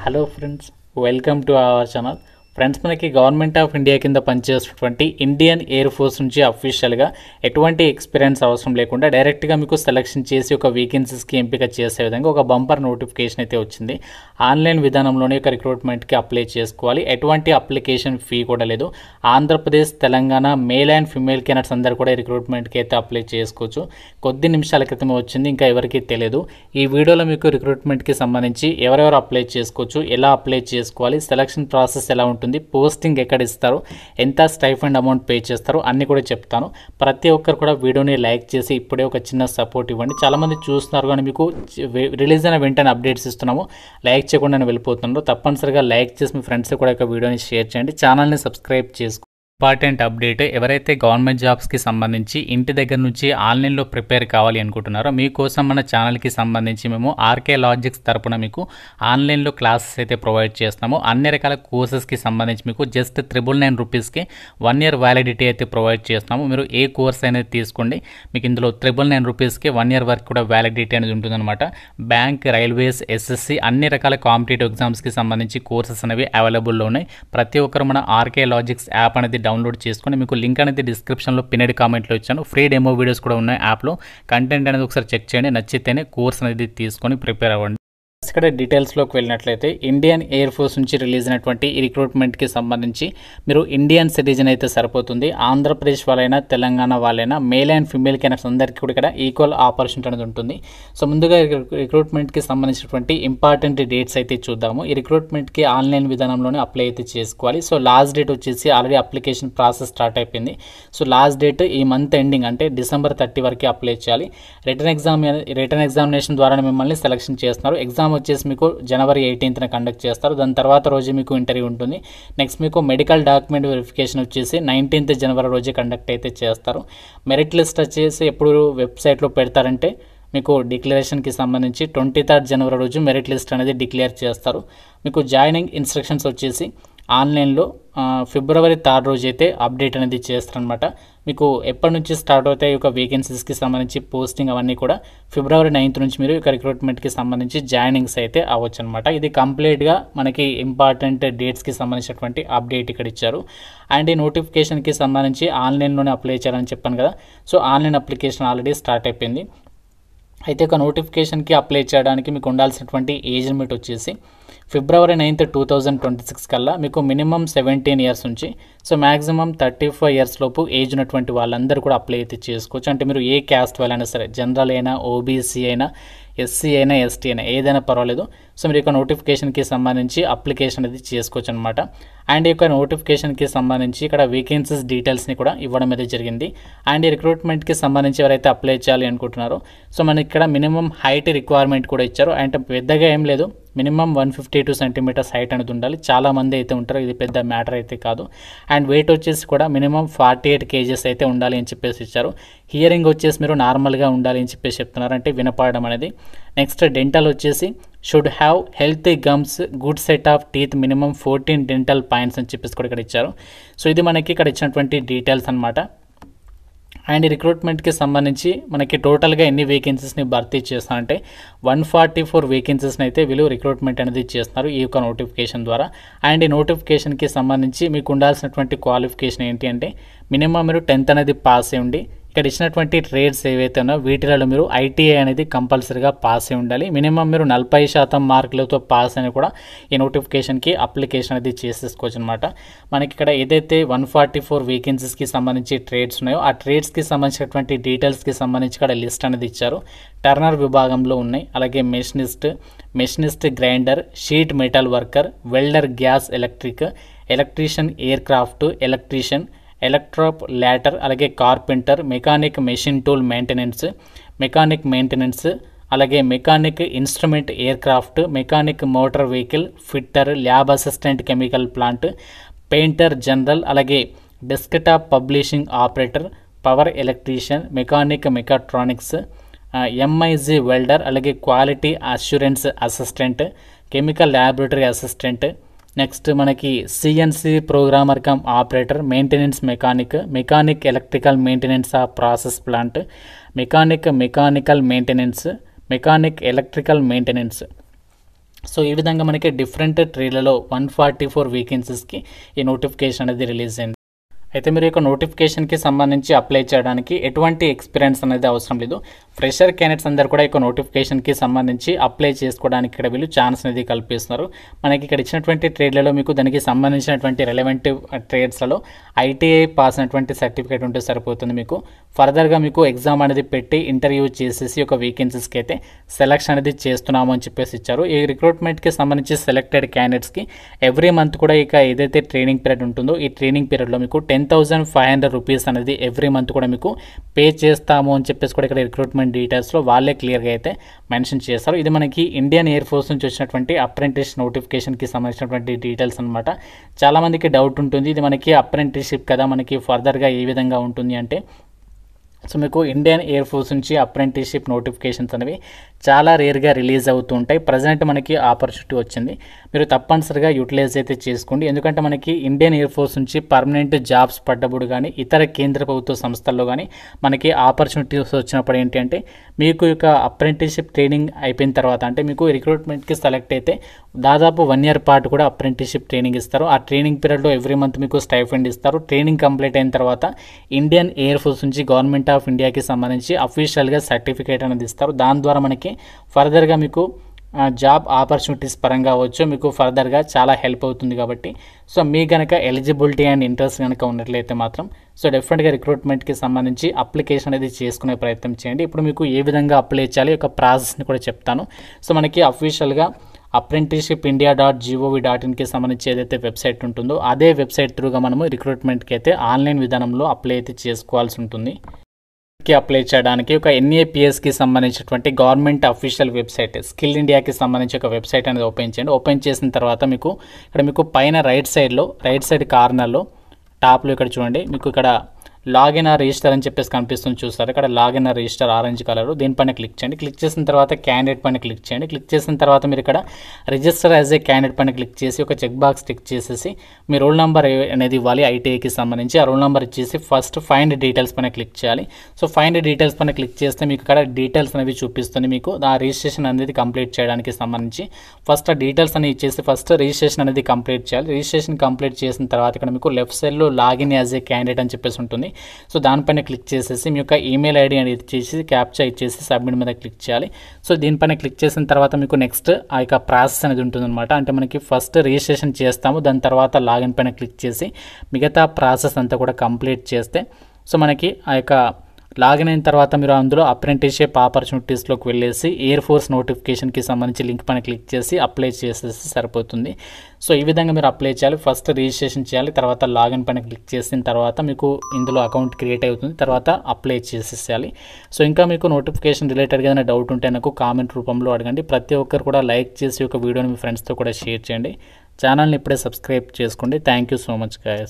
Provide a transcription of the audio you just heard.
Hello friends, welcome to our channel. Friends, మనకి government of India కింద పనిచేస్తున్నటువంటి Indian air force నుంచి అఫీషియల్గా ఎటువంటి ఎక్స్పీరియన్స్ అవసరం లేకుండా డైరెక్ట్గా మీకు సెలెక్షన్ చేసి ఒక వేకెన్సీస్కి ఎంపిక చేసే విధంగా ఒక బంపర్ నోటిఫికేషన్ అయితే వచ్చింది. ఆన్లైన్ విధానంలోనే ఒక రిక్రూట్మెంట్కి అప్లై చేసుకోవాలి. ఎటువంటి అప్లికేషన్ ఫీ కూడా లేదు. Andhra Pradesh, Telangana male and female candidates అందరూ కూడా రిక్రూట్మెంట్కి అయితే అప్లై చేసుకోవచ్చు. కొద్ది నిమిషాల క్రితమే వచ్చింది, ఇంకా ఎవరికీ తెలియదు. ఈ వీడియోలో మీకు రిక్రూట్మెంట్కి సంబంధించి ఎవరెవరు అప్లై చేసుకోవచ్చు, ఎలా అప్లై చేసుకోవాలి, సెలక్షన్ ప్రాసెస్ ఎలా ఉంటుంది, పోస్టింగ్ ఎక్కడ ఇస్తారు, ఎంత స్టైఫండ్ అమౌంట్ పే చేస్తారు అన్నీ కూడా చెప్తాను. ప్రతి ఒక్కరు కూడా వీడియోని లైక్ చేసి ఇప్పుడే ఒక చిన్న సపోర్ట్ ఇవ్వండి. చాలామంది చూస్తున్నారు కానీ మీకు రిలీజ్ అయిన వెంటనే అప్డేట్స్ ఇస్తున్నాము, లైక్ చేయకుండా వెళ్ళిపోతున్నారు. తప్పనిసరిగా లైక్ చేసి మీ ఫ్రెండ్స్ కూడా ఒక వీడియోని షేర్ చేయండి, ఛానల్ని సబ్స్క్రైబ్ చేసుకోండి. ఇంపార్టెంట్ అప్డేట్, ఎవరైతే గవర్నమెంట్ జాబ్స్కి సంబంధించి ఇంటి దగ్గర నుంచి ఆన్లైన్లో ప్రిపేర్ కావాలి అనుకుంటున్నారో మీకోసం మన ఛానల్కి సంబంధించి మేము ఆర్కే లాజిక్స్ తరపున మీకు ఆన్లైన్లో క్లాసెస్ అయితే ప్రొవైడ్ చేస్తున్నాము. అన్ని రకాల కోర్సెస్కి సంబంధించి మీకు జస్ట్ 999 రూపీస్కి 1 year వ్యాలిడిటీ అయితే ప్రొవైడ్ చేస్తున్నాము. మీరు ఏ కోర్స్ అనేది తీసుకోండి, మీకు ఇందులో 999 రూపీస్కి 1 year వరకు కూడా వ్యాలిడిటీ అనేది ఉంటుందన్నమాట. బ్యాంక్, రైల్వేస్, ఎస్ఎస్సి అన్ని రకాల కాంపిటేటివ్ ఎగ్జామ్స్కి సంబంధించి కోర్సెస్ అనేవి అవైలబుల్లో ఉన్నాయి. ప్రతి ఒక్కరు మన ఆర్కే లాజిక్స్ యాప్ అనేది డౌన్లోడ్ చేసుకొని, మీకు లింక్ అనేది డిస్క్రిప్షన్లో పిన్నెడ్ కామెంట్లో ఇచ్చాను. ఫ్రీ డెమో వీడియోస్ కూడా ఉన్నాయి యాప్లో. కంటెంట్ అనేది ఒకసారి చెక్ చేయండి, నచ్చితేనే కోర్స్ అనేది తీసుకొని ప్రిపేర్ అవ్వండి. ఇక్కడ డీటెయిల్స్లోకి వెళ్ళినట్లయితే ఇండియన్ ఎయిర్ ఫోర్స్ నుంచి రిలీజ్ అయినటువంటి ఈ రిక్రూట్మెంట్కి సంబంధించి మీరు ఇండియన్ సిటిజన్ అయితే సరిపోతుంది. ఆంధ్రప్రదేశ్ వాళ్ళైనా, తెలంగాణ వాళ్ళైనా, మేల్ అండ్ ఫిమేల్ క్యాండిడేట్స్ అందరికీ కూడా ఇక్కడ ఈక్వల్ ఆపర్చునిటీ అనేది ఉంటుంది. సో ముందుగా రిక్రూట్మెంట్కి సంబంధించినటువంటి ఇంపార్టెంట్ డేట్స్ అయితే చూద్దాము. ఈ రిక్రూట్మెంట్కి ఆన్లైన్ విధానంలోనే అప్లై అయితే చేసుకోవాలి. సో లాస్ట్ డేట్ వచ్చేసి ఆల్రెడీ అప్లికేషన్ ప్రాసెస్ స్టార్ట్ అయిపోయింది. సో లాస్ట్ డేట్ ఈ మంత్ ఎండింగ్ అంటే December 30 వరకు అప్లై చేయాలి. రిటర్న్ ఎగ్జామినేషన్ ద్వారా మిమ్మల్ని సెలెక్షన్ చేస్తున్నారు. ఎగ్జామ్ వచ్చేసి మీకు January 18th కండక్ట్ చేస్తారు. దాని తర్వాత రోజు మీకు ఇంటర్వ్యూ ఉంటుంది. నెక్స్ట్ మీకు మెడికల్ డాక్యుమెంట్ వెరిఫికేషన్ వచ్చేసి 19th January రోజు కండక్ట్ అయితే చేస్తారు. మెరిట్ లిస్ట్ వచ్చేసి ఎప్పుడు వెబ్సైట్లో పెడతారంటే మీకు డిక్లరేషన్కి సంబంధించి 23rd January రోజు మెరిట్ లిస్ట్ అనేది డిక్లేర్ చేస్తారు. మీకు జాయినింగ్ ఇన్స్ట్రక్షన్స్ వచ్చేసి ఆన్లైన్లో February 3rd రోజు అయితే అప్డేట్ అనేది చేస్తారనమాట. మీకు ఎప్పటి నుంచి స్టార్ట్ అవుతాయి ఒక వేకెన్సీస్కి సంబంధించి పోస్టింగ్ అవన్నీ కూడా February 9th నుంచి మీరు ఇక రిక్రూట్మెంట్కి సంబంధించి జాయినింగ్స్ అయితే అవ్వచ్చు అనమాట. ఇది కంప్లీట్గా మనకి ఇంపార్టెంట్ డేట్స్కి సంబంధించినటువంటి అప్డేట్ ఇక్కడ ఇచ్చారు. అండ్ ఈ నోటిఫికేషన్కి సంబంధించి ఆన్లైన్లోనే అప్లై చేయాలని చెప్పాను కదా. So online application already start అయిపోయింది. అయితే ఒక నోటిఫికేషన్కి అప్లై చేయడానికి మీకు ఉండాల్సినటువంటి ఏజ్ లిమిట్ వచ్చేసి February 9th 2026 కల్లా మీకు మినిమం 17 years నుంచి సో మ్యాక్సిమం 35 years లోపు ఏజ్ ఉన్నటువంటి వాళ్ళందరూ కూడా అప్లై అయితే చేసుకోవచ్చు. అంటే మీరు ఏ క్యాస్ట్ వాళ్ళైనా సరే, జనరల్ అయినా, ఓబీసీ అయినా, ఎస్సీ అయినా, ఎస్టీ అయినా ఏదైనా పర్వాలేదు. సో మీరు యొక్క నోటిఫికేషన్కి సంబంధించి అప్లికేషన్ అనేది చేసుకోవచ్చు అనమాట. అండ్ ఈ యొక్క నోటిఫికేషన్కి సంబంధించి ఇక్కడ వేకెన్సీస్ డీటెయిల్స్ని కూడా ఇవ్వడం అనేది జరిగింది. అండ్ ఈ రిక్రూట్మెంట్కి సంబంధించి ఎవరైతే అప్లై చేయాలి అనుకుంటున్నారో సో మనకి ఇక్కడ మినిమం హైట్ రిక్వైర్మెంట్ కూడా ఇచ్చారు. అంటే పెద్దగా ఏం లేదు, మినిమం 152 centimeters హైట్ అనేది ఉండాలి. చాలామంది అయితే ఉంటారు, ఇది పెద్ద మ్యాటర్ అయితే కాదు. అండ్ వెయిట్ వచ్చేసి కూడా మినిమం 48 kgs అయితే ఉండాలి అని చెప్పేసి ఇచ్చారు. హియరింగ్ వచ్చేసి మీరు నార్మల్గా ఉండాలి అని చెప్పేసి చెప్తున్నారు, అంటే వినపడడం అనేది. నెక్స్ట్ డెంటల్ వచ్చేసి should have healthy gums, good set of teeth, minimum 14 dental points అని చెప్పేసి కూడా ఇక్కడ ఇచ్చారు. సో ఇది మనకి ఇక్కడ ఇచ్చినటువంటి డీటెయిల్స్ అనమాట. అండ్ రిక్రూట్మెంట్కి సంబంధించి మనకి టోటల్గా ఎన్ని వేకెన్సీస్ని భర్తీ చేస్తారంటే 144 వేకెన్సీస్ని అయితే వీళ్ళు రిక్రూట్మెంట్ అనేది చేస్తున్నారు ఈ యొక్క నోటిఫికేషన్ ద్వారా. అండ్ ఈ నోటిఫికేషన్కి సంబంధించి మీకు ఉండాల్సినటువంటి క్వాలిఫికేషన్ ఏంటి అంటే మినిమం మీరు 10th అనేది పాస్ అయి ఉండి, ఇక్కడ ఇచ్చినటువంటి ట్రేడ్స్ ఏవైతే ఉన్నాయో వీటిలలో మీరు ఐటీఐ అనేది కంపల్సరీగా పాస్ అయి ఉండాలి. మినిమం మీరు 40% మార్కులతో పాస్ అని కూడా ఈ నోటిఫికేషన్కి అప్లికేషన్ అనేది చేసేసుకోవచ్చు అనమాట. మనకి ఇక్కడ ఏదైతే 144 వేకెన్సీస్కి సంబంధించి ట్రేడ్స్ ఉన్నాయో ఆ ట్రేడ్స్కి సంబంధించినటువంటి డీటెయిల్స్కి సంబంధించి ఇక్కడ లిస్ట్ అనేది ఇచ్చారు. టర్నర్ విభాగంలో ఉన్నాయి, అలాగే machinist, grinder, sheet metal worker, welder, gas electric, electrician, aircraft, electrician, electroplater, అలాగే carpenter, mechanic, machine tool maintenance, అలాగే mechanic instrument aircraft, mechanic motor vehicle, fitter, lab assistant chemical plant, painter general, అలాగే desktop publishing operator, power electrician, mechanic mechatronics, MIG welder, అలాగే quality assurance assistant, chemical laboratory assistant. Next మనకి CNC programmer cum operator, mechanic electrical maintenance of process plant, mechanical maintenance, mechanic electrical maintenance. So ఈ విధంగా మనకి different ట్రేడ్లలో 144 వేకెన్సీస్కి ఈ notification అనేది release అయింది. అయితే మీరు యొక్క నోటిఫికేషన్కి సంబంధించి అప్లై చేయడానికి ఎటువంటి ఎక్స్పీరియన్స్ అనేది అవసరం లేదు. ఫ్రెషర్ క్యాండిడేట్స్ అందరూ కూడా యొక్క నోటిఫికేషన్కి సంబంధించి అప్లై చేసుకోవడానికి ఇక్కడ వీళ్ళు ఛాన్స్ అనేది కల్పిస్తున్నారు. మనకి ఇక్కడ ఇచ్చినటువంటి ట్రేడ్లలో మీకు దానికి సంబంధించినటువంటి రెలవెంట్ ట్రేడ్స్లలో ఐటీఐ పాస్ అయినటువంటి సర్టిఫికేట్ ఉంటే సరిపోతుంది. మీకు ఫర్దర్గా మీకు ఎగ్జామ్ అనేది పెట్టి ఇంటర్వ్యూ చేసేసి ఒక వేకెన్సీస్కి అయితే సెలక్షన్ అనేది చేస్తున్నాము అని చెప్పేసి ఇచ్చారు. ఈ రిక్రూట్మెంట్కి సంబంధించి సెలెక్టెడ్ క్యాండిడేట్స్కి ఎవ్రీ మంత్ కూడా ఇక ఏదైతే ట్రైనింగ్ పీరియడ్ ఉంటుందో ఈ ట్రైనింగ్ పీరియడ్లో మీకు 10,500 రూపీస్ అనేది ఎవ్రీ మంత్ కూడా మీకు పే చేస్తాము అని చెప్పేసి కూడా ఇక్కడ రిక్రూట్మెంట్ డీటెయిల్స్లో వాళ్ళే క్లియర్గా అయితే మెన్షన్ చేస్తారు. ఇది మనకి ఇండియన్ ఎయిర్ ఫోర్స్ నుంచి వచ్చినటువంటి అప్రెంటిస్ నోటిఫికేషన్కి సంబంధించినటువంటి డీటెయిల్స్ అనమాట. చాలామందికి డౌట్ ఉంటుంది, ఇది మనకి అప్రెంటిస్షిప్ కదా, మనకి ఫర్దర్గా ఏ విధంగా ఉంటుంది అంటే, సో మీకు ఇండియన్ ఎయిర్ ఫోర్స్ నుంచి అప్రెంటిస్షిప్ నోటిఫికేషన్స్ అనేవి చాలా రేర్గా రిలీజ్ అవుతూ ఉంటాయి. ప్రజెంట్ మనకి ఆపర్చునిటీ వచ్చింది, మీరు తప్పనిసరిగా యూటిలైజ్ అయితే చేసుకోండి. ఎందుకంటే మనకి ఇండియన్ ఎయిర్ ఫోర్స్ నుంచి పర్మనెంట్ జాబ్స్ పడ్డప్పుడు కానీ ఇతర కేంద్ర ప్రభుత్వ సంస్థల్లో కానీ మనకి ఆపర్చునిటీస్ వచ్చినప్పుడు ఏంటి అంటే, మీకు యొక్క అప్రెంటిస్షిప్ ట్రైనింగ్ అయిపోయిన తర్వాత అంటే మీకు రిక్రూట్మెంట్కి సెలెక్ట్ అయితే దాదాపు 1 year పాటు కూడా అప్రెంటిస్షిప్ ట్రైనింగ్ ఇస్తారు. ఆ ట్రైనింగ్ పీరియడ్లో ఎవ్రీ మంత్ మీకు స్టైఫండ్ ఇస్తారు. ట్రైనింగ్ కంప్లీట్ అయిన తర్వాత ఇండియన్ ఎయిర్ ఫోర్స్ నుంచి గవర్నమెంట్ ఆఫ్ ఇండియాకి సంబంధించి అఫీషియల్గా సర్టిఫికేట్ అనేది ఇస్తారు. దాని ద్వారా మనకి ఫర్దర్గా మీకు జాబ్ ఆపర్చునిటీస్ పరంగా అవ్వచ్చు, మీకు ఫర్దర్గా చాలా హెల్ప్ అవుతుంది. కాబట్టి సో మీ కనుక ఎలిజిబిలిటీ అండ్ ఇంట్రెస్ట్ కనుక ఉన్నట్లయితే మాత్రం సో డెఫినెట్గా రిక్రూట్మెంట్కి సంబంధించి అప్లికేషన్ అనేది చేసుకునే ప్రయత్నం చేయండి. ఇప్పుడు మీకు ఏ విధంగా అప్లై చేయాలి ఒక ప్రాసెస్ని కూడా చెప్తాను. సో మనకి అఫీషియల్గా apprenticeshipindia.gov.inకి సంబంధించి ఏదైతే వెబ్సైట్ ఉంటుందో అదే వెబ్సైట్ త్రూగా మనము రిక్రూట్మెంట్కి అయితే ఆన్లైన్ విధానంలో అప్లై అయితే చేసుకోవాల్సి ఉంటుంది. అప్లై చేయడానికి ఒక NAPSకి సంబంధించినటువంటి గవర్నమెంట్ అఫీషియల్ వెబ్సైట్ స్కిల్ ఇండియాకి సంబంధించి ఒక వెబ్సైట్ అనేది ఓపెన్ చేయండి. ఓపెన్ చేసిన తర్వాత మీకు ఇక్కడ మీకు పైన రైట్ సైడ్ కార్నర్లో టాప్లో ఇక్కడ చూడండి, మీకు ఇక్కడ లాగిన్ ఆర్ రిజిస్టర్ అని చెప్పేసి కనిపిస్తుంది, చూస్తారు ఇక్కడ login are register orange colour, దీనిపైన క్లిక్ చేయండి. క్లిక్ చేసిన తర్వాత క్యాండిడేట్ పైన క్లిక్ చేయండి. క్లిక్ చేసిన తర్వాత మీరు ఇక్కడ రిజిస్టర్ యాజ్ ఏ క్యాండిడేట్ పైన క్లిక్ చేసి ఒక చెక్ బాక్స్ టిక్ చేసేసి మీ రోల్ నెంబర్ అనేది ఇవ్వాలి ఐటీఐకి సంబంధించి. ఆ రోల్ నెంబర్ ఇచ్చేసి ఫస్ట్ ఫైండ్ డీటెయిల్స్ పైన క్లిక్ చేయాలి. సో ఫైండ్ డీటెయిల్స్ పైన క్లిక్ చేస్తే మీకు ఇక్కడ డీటెయిల్స్ అనేవి చూపిస్తుంది. మీకు ఆ రిజిస్ట్రేషన్ అనేది కంప్లీట్ చేయడానికి సంబంధించి ఫస్ట్ ఆ డీటెయిల్స్ అనేవి ఇచ్చేసి ఫస్ట్ రిజిస్ట్రేషన్ అనేది కంప్లీట్ చేయాలి. రిజిస్ట్రేషన్ కంప్లీట్ చేసిన తర్వాత ఇక్కడ మీకు లెఫ్ట్ సైడ్లో లాగిన్ యాజ్ ఏ క్యాండిడేట్ అని చెప్పేసి ఉంటుంది. సో దానిపైన క్లిక్ చేసేసి మీ యొక్క ఈమెయిల్ ఐడి అనేది ఇచ్చేసి క్యాప్చా ఇచ్చేసి సబ్మిట్ మీద క్లిక్ చేయాలి. సో దీనిపైన క్లిక్ చేసిన తర్వాత మీకు నెక్స్ట్ ఆ యొక్క ప్రాసెస్ అనేది ఉంటుందన్నమాట. అంటే మనకి ఫస్ట్ రిజిస్ట్రేషన్ చేస్తాము, దాని తర్వాత లాగిన్ పైన క్లిక్ చేసి మిగతా ప్రాసెస్ అంతా కూడా కంప్లీట్ చేస్తే సో మనకి ఆ యొక్క లాగిన్ అయిన తర్వాత మీరు అందులో అప్రెంటిస్షిప్ ఆపర్చునిటీస్లోకి వెళ్ళేసి ఎయిర్ ఫోర్స్ నోటిఫికేషన్కి సంబంధించి లింక్ పైన క్లిక్ చేసి అప్లై చేసేసి సరిపోతుంది. సో ఈ విధంగా మీరు అప్లై చేయాలి. ఫస్ట్ రిజిస్ట్రేషన్ చేయాలి, తర్వాత లాగిన్ పైన క్లిక్ చేసిన తర్వాత మీకు ఇందులో అకౌంట్ క్రియేట్ అవుతుంది, తర్వాత అప్లై చేసేసేయాలి. సో ఇంకా మీకు నోటిఫికేషన్ రిలేటెడ్గా ఏదైనా డౌట్ ఉంటే నాకు కామెంట్ రూపంలో అడగండి. ప్రతి ఒక్కరు కూడా లైక్ చేసి ఒక వీడియోని మీ ఫ్రెండ్స్తో కూడా షేర్ చేయండి. ఛానల్ని ఇప్పుడే సబ్స్క్రైబ్ చేసుకోండి. Thank you so much guys.